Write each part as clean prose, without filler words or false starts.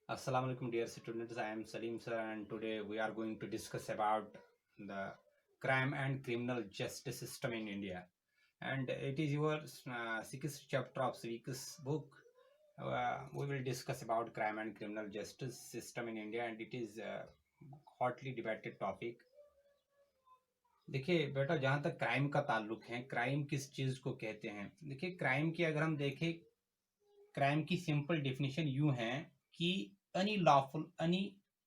Assalamu alaikum dear students, I am Salim sir and today we are going to discuss about the crime and criminal justice system in India. And it is your sixth chapter of Svik's book. We will discuss about crime and criminal justice system in India and it is a hotly debated topic. देखिए बेटा, जहाँ तक crime का ताल्लुक है, crime किस चीज़ को कहते हैं? देखिए, क्राइम की अगर हम देखें, क्राइम की सिंपल डेफिनेशन यूं है कि any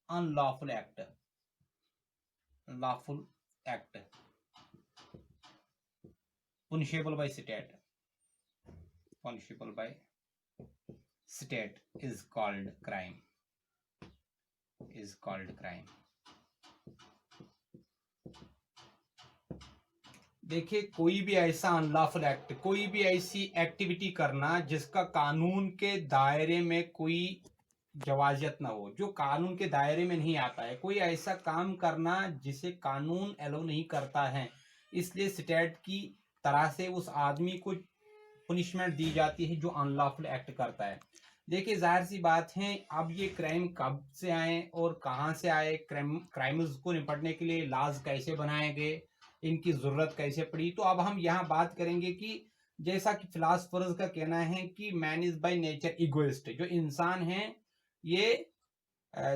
unlawful act, lawful act punishable by state, punishable by state is called crime, is called crime. देखिए, कोई भी ऐसा अनलॉफुल एक्ट, कोई भी ऐसी एक्टिविटी करना जिसका कानून के दायरे में कोई जवाजियत ना हो, जो कानून के दायरे में नहीं आता है, कोई ऐसा काम करना जिसे कानून अलाउ नहीं करता है, इसलिए स्टेट की तरह से उस आदमी को पनिशमेंट दी जाती है जो अनलॉफुल एक्ट करता है. देखिए, जाहिर सी बात है, अब ये क्राइम कब से आए और कहाँ से आए, क्राइम्स को निपटने के लिए लॉज कैसे बनाए गए, इनकी जरूरत कैसे पड़ी. तो अब हम यहाँ बात करेंगे कि जैसा कि फिलासफर्स का कहना है कि man is by nature egoist. जो इंसान है ये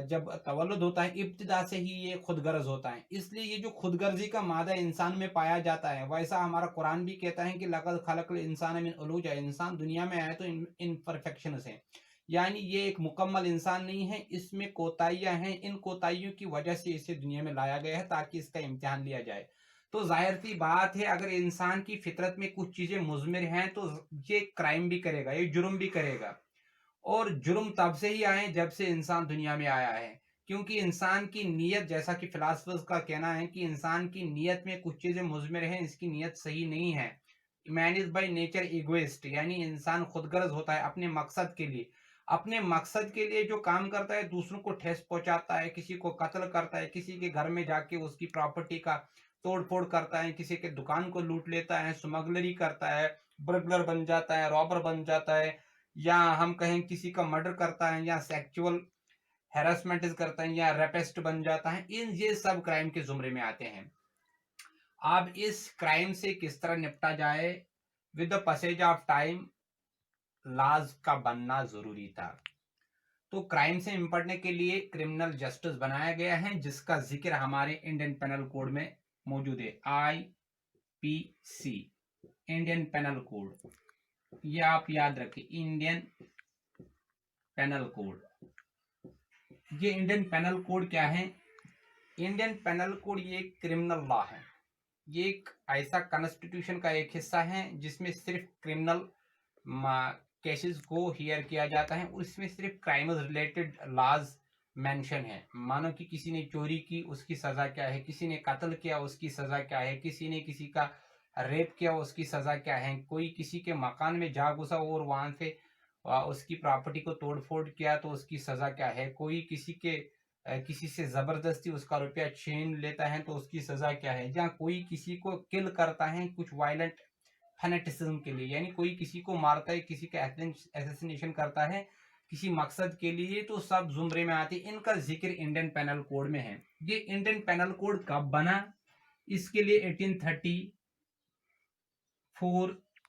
जब तवल्लुद होता है इब्तिदा से ही ये खुदगर्ज होता है, इसलिए ये जो खुदगर्जी का मादा इंसान में पाया जाता है, वैसा हमारा कुरान भी कहता है कि लक़द खलक़ल इंसान मिन उलूज. इंसान दुनिया में आया तो इनपरफेक्शन से, यानी ये एक मुकम्मल इंसान नहीं है, इसमें कोताहियां हैं, इन कोताहियों की वजह से इसे दुनिया में लाया गया है ताकि इसका इम्तिहान लिया जाए. तो जाहिर सी बात है, अगर इंसान की फितरत में कुछ चीजें मुज़मिर हैं तो ये क्राइम भी करेगा, ये जुर्म भी करेगा. और जुर्म तब से ही आए जब से इंसान दुनिया में आया है, क्योंकि इंसान की नीयत, जैसा कि फिलासफर्स का कहना है कि इंसान की नीयत में कुछ चीजें मुज़मिर हैं, इसकी नीयत सही नहीं है. Man is by nature egoist, यानी इंसान खुदगर्ज होता है अपने मकसद के लिए. अपने मकसद के लिए जो काम करता है, दूसरों को ठेस पहुंचाता है, किसी को कत्ल करता है, किसी के घर में जाके उसकी प्रॉपर्टी का तोड़ फोड़ करता है, किसी के दुकान को लूट लेता है, स्मगलरी करता है, बर्गलर बन जाता है, रॉबर बन जाता है, या हम कहें किसी का मर्डर करता है, या सेक्सुअल हैरेसमेंट करता है, या रेपिस्ट बन जाता है. ये सब क्राइम के जुमरे में आते हैं. अब इस क्राइम से किस तरह निपटा जाए? With the passage of time laws का बनना जरूरी था. तो क्राइम से निपटने के लिए क्रिमिनल जस्टिस बनाया गया है, जिसका जिक्र हमारे इंडियन पेनल कोड में मौजूद है. IPC, इंडियन पेनल कोड, ये आप याद रखें, इंडियन पेनल कोड. ये इंडियन पेनल कोड क्या है? इंडियन पेनल कोड ये एक क्रिमिनल लॉ है. ये एक ऐसा कॉन्स्टिट्यूशन का एक हिस्सा है जिसमें सिर्फ क्रिमिनल केसेस को हियर किया जाता है, और इसमें सिर्फ क्राइम रिलेटेड लॉज मेंशन है. मानो कि किसी ने चोरी की, उसकी सजा क्या है, किसी ने कत्ल किया, उसकी सजा क्या है, किसी ने किसी का रेप किया, उसकी सजा क्या है, कोई किसी के मकान में जा घुसा और वहां से उसकी प्रॉपर्टी को तोड़ फोड़ किया तो उसकी सजा क्या है, कोई किसी से जबरदस्ती उसका रुपया छीन लेता है तो उसकी सजा क्या है, या कोई किसी को किल करता है कुछ वायलेंट फैनेटिज्म के लिए, यानी कोई किसी को मारता है, किसी का एसेसिनेशन करता है किसी मकसद के लिए, तो सब जुमरे में आते. इनका जिक्र इंडियन पेनल कोड में है. ये इंडियन पेनल कोड कब बना? इसके लिए 1834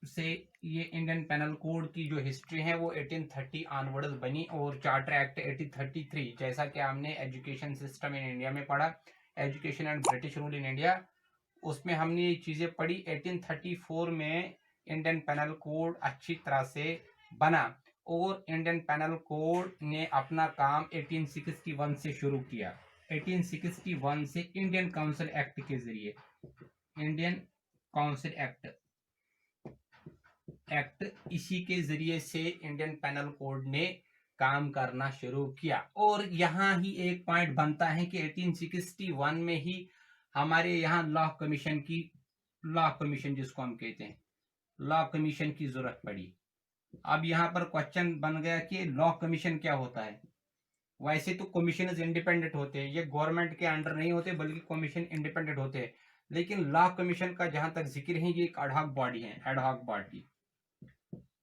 से ये इंडियन पेनल कोड की जो हिस्ट्री है वो 1830 ऑनवर्ड्स बनी, और चार्टर एक्ट 1833, जैसा कि हमने एजुकेशन सिस्टम इन इंडिया में पढ़ा, education and British rule in India, उसमें हमने ये चीजें पढ़ी. 1834 में इंडियन पेनल कोड अच्छी तरह से बना, और इंडियन पेनल कोड ने अपना काम 1861 से शुरू किया. 1861 से इंडियन काउंसिल एक्ट के जरिए, इंडियन काउंसिल एक्ट इसी के जरिए से इंडियन पेनल कोड ने काम करना शुरू किया. और यहाँ ही एक पॉइंट बनता है कि 1861 में ही हमारे यहाँ लॉ कमीशन जिसको हम कहते हैं, लॉ कमीशन की जरूरत पड़ी. अब यहाँ पर क्वेश्चन बन गया कि लॉ कमीशन क्या होता है. वैसे तो कमीशन इंडिपेंडेंट होते हैं, ये गवर्नमेंट के अंडर नहीं होते, बल्कि कमीशन इंडिपेंडेंट होते हैं, लेकिन लॉ कमीशन का जहां तक जिक्र है, ये एक एडहॉक बॉडी है, एडहॉक बॉडी,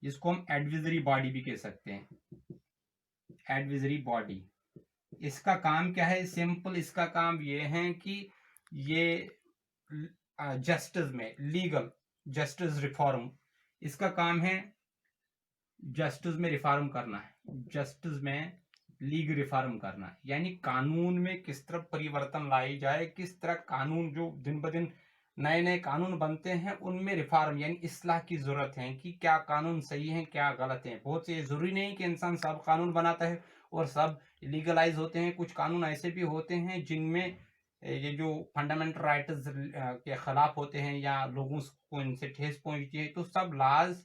जिसको हम एडवाइजरी बॉडी भी कह सकते हैं. Advisory body. इसका काम क्या है? सिंपल, इसका काम ये है कि ये जस्टिस में लीगल जस्टिस रिफॉर्म, इसका काम है जस्टिस में रिफॉर्म करना है, जस्टिस में लीग रिफॉर्म करना है, यानी कानून में किस तरह परिवर्तन लाई जाए, किस तरह कानून जो दिन ब दिन नए नए कानून बनते हैं उनमें रिफॉर्म यानी इस्लाह की जरूरत है कि क्या कानून सही है क्या गलत है। बहुत से जरूरी नहीं कि इंसान सब कानून बनाता है और सब लीगलाइज होते हैं। कुछ कानून ऐसे भी होते हैं जिनमें ये जो फंडामेंटल राइट्स के खिलाफ होते हैं या लोगों को इनसे ठेस पहुंचती है। तो सब लॉज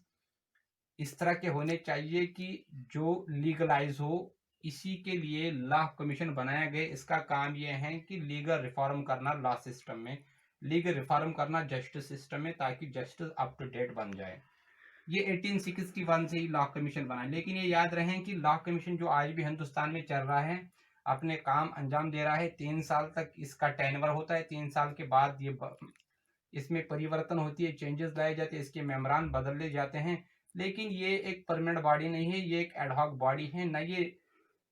इस तरह के होने चाहिए कि जो लीगलाइज हो। इसी के लिए लॉ कमीशन बनाया गया। इसका काम यह है कि लीगल रिफॉर्म करना लॉ सिस्टम में, लीगल रिफॉर्म करना जस्टिस सिस्टम में, ताकि जस्टिस अप टू डेट बन जाए। ये 1861 से ही लॉ कमीशन बना। लेकिन ये याद रहे कि लॉ कमीशन जो आज भी हिंदुस्तान में चल रहा है अपने काम अंजाम दे रहा है। 3 साल तक इसका टेन्योर होता है। 3 साल के बाद ये इसमें परिवर्तन होती है, चेंजेस लाए जाते हैं, इसके मेम्बरान बदले जाते हैं। लेकिन ये एक परमानेंट बॉडी नहीं है, ये एक एडहॉक बॉडी है। न ये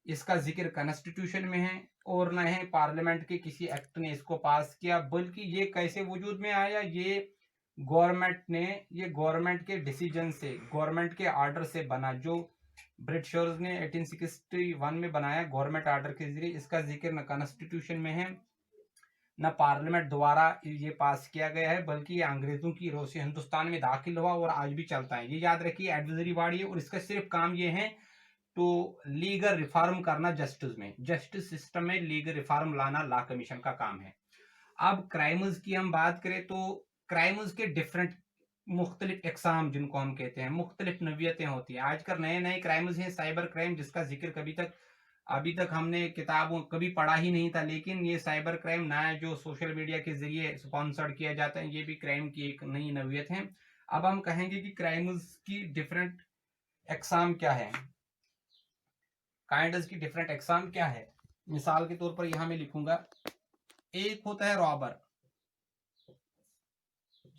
इसका जिक्र कॉन्स्टिट्यूशन में है और न है पार्लियामेंट के किसी एक्ट ने इसको पास किया, बल्कि ये कैसे वजूद में आया, ये गवर्नमेंट ने, ये गवर्नमेंट के डिसीजन से, गवर्नमेंट के ऑर्डर से बना, जो ब्रिटिशर्स ने 1861 में बनाया गवर्नमेंट ऑर्डर के जरिए। इसका जिक्र न कॉन्स्टिट्यूशन में है न पार्लियामेंट द्वारा ये पास किया गया है, बल्कि ये अंग्रेजों की रोज से हिंदुस्तान में दाखिल हुआ और आज भी चलता है। ये याद रखिए एडवाइजरी बॉडी है और इसका सिर्फ काम ये है तो लीगल रिफॉर्म करना जस्टिस में, जस्टिस सिस्टम में लीगल रिफॉर्म लाना लॉ कमीशन का काम है। अब क्राइम्स की हम बात करें तो क्राइम्स के डिफरेंट मुख्तलिफ इकसाम जिनको हम कहते हैं, मुख्तलिफ नवियतें होती हैं। आजकल नए नए क्राइम्स हैं, साइबर क्राइम जिसका जिक्र अभी तक हमने किताबों कभी पढ़ा ही नहीं था। लेकिन ये साइबर क्राइम नया जो सोशल मीडिया के जरिए स्पॉन्सर्ड किया जाता है, ये भी क्राइम की एक नई नवियत है। अब हम कहेंगे कि क्राइम्स की डिफरेंट इकसाम क्या है, काइंड्स की डिफरेंट एग्जाम क्या है। मिसाल के तौर पर यहां मैं लिखूंगा, एक होता है रॉबर,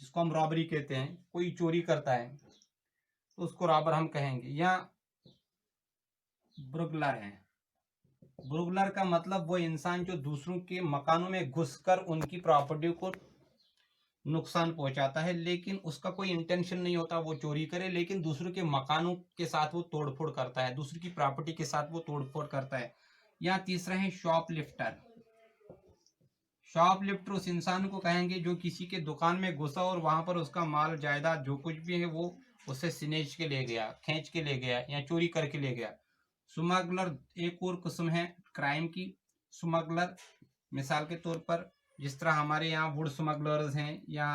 जिसको हम रॉबरी कहते हैं, कोई चोरी करता है तो उसको रॉबर हम कहेंगे। या ब्रुगलर है, ब्रुगलर का मतलब वो इंसान जो दूसरों के मकानों में घुसकर उनकी प्रॉपर्टी को नुकसान पहुंचाता है, लेकिन उसका कोई इंटेंशन नहीं होता वो चोरी करे, लेकिन दूसरों के मकानों के साथ वो तोड़फोड़ करता है, दूसरों की प्रॉपर्टी के साथ वो तोड़फोड़ करता है। या तीसरा है शॉप लिफ्टर। शॉप लिफ्टर उस इंसान को कहेंगे जो किसी के दुकान में घुसा और वहां पर उसका माल जायदाद जो कुछ भी है वो उससे सिनेज के ले गया, खींच के ले गया या चोरी करके ले गया। स्मगलर एक और किस्म है क्राइम की। स्मगलर मिसाल के तौर पर जिस तरह हमारे यहाँ वुड स्मगलर्स हैं या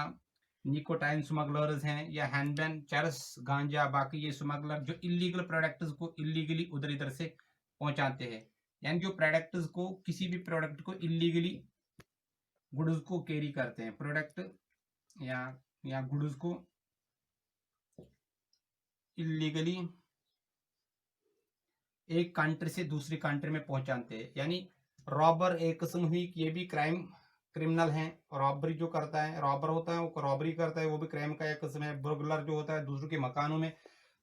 निकोटाइन स्मगलर्स हैं या हैंडबैन, चरस, गांजा, बाकी ये स्मगलर जो इलीगल प्रोडक्ट्स को इलीगली उधर इधर से पहुंचाते हैं, यानी जो प्रोडक्ट्स को, किसी भी प्रोडक्ट को इलीगली गुड्स को कैरी करते हैं, प्रोडक्ट या गुड्स को इलीगली एक कंट्री से दूसरी कंट्री में पहुंचाते हैं। यानी रॉबर एक किस्म हुई कि ये भी क्रिमिनल है। रॉबरी जो करता है, रॉबर होता है वो रॉबरी करता है, वो भी क्राइम का एक किस्म है। बुर्गलर जो होता है दूसरों के मकानों में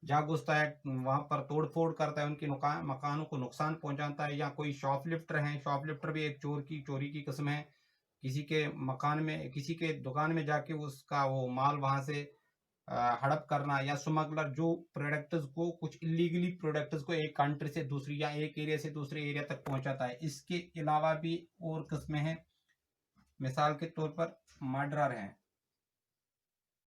जा घुसता है, वहां पर तोड़फोड़ करता है, उनके मकानों को नुकसान पहुंचाता है। या कोई शॉपलिफ्टर है, शॉपलिफ्टर भी एक चोरी की किस्म है। किसी के मकान में, किसी के दुकान में जाके उसका वो माल वहां से हड़प करना। या स्मगलर जो प्रोडक्ट्स को, कुछ इलीगली प्रोडक्ट्स को एक कंट्री से दूसरी या एक एरिया से दूसरे एरिया तक पहुंचाता है। इसके अलावा भी और किस्में हैं, मिसाल के तौर पर मर्डरर हैं।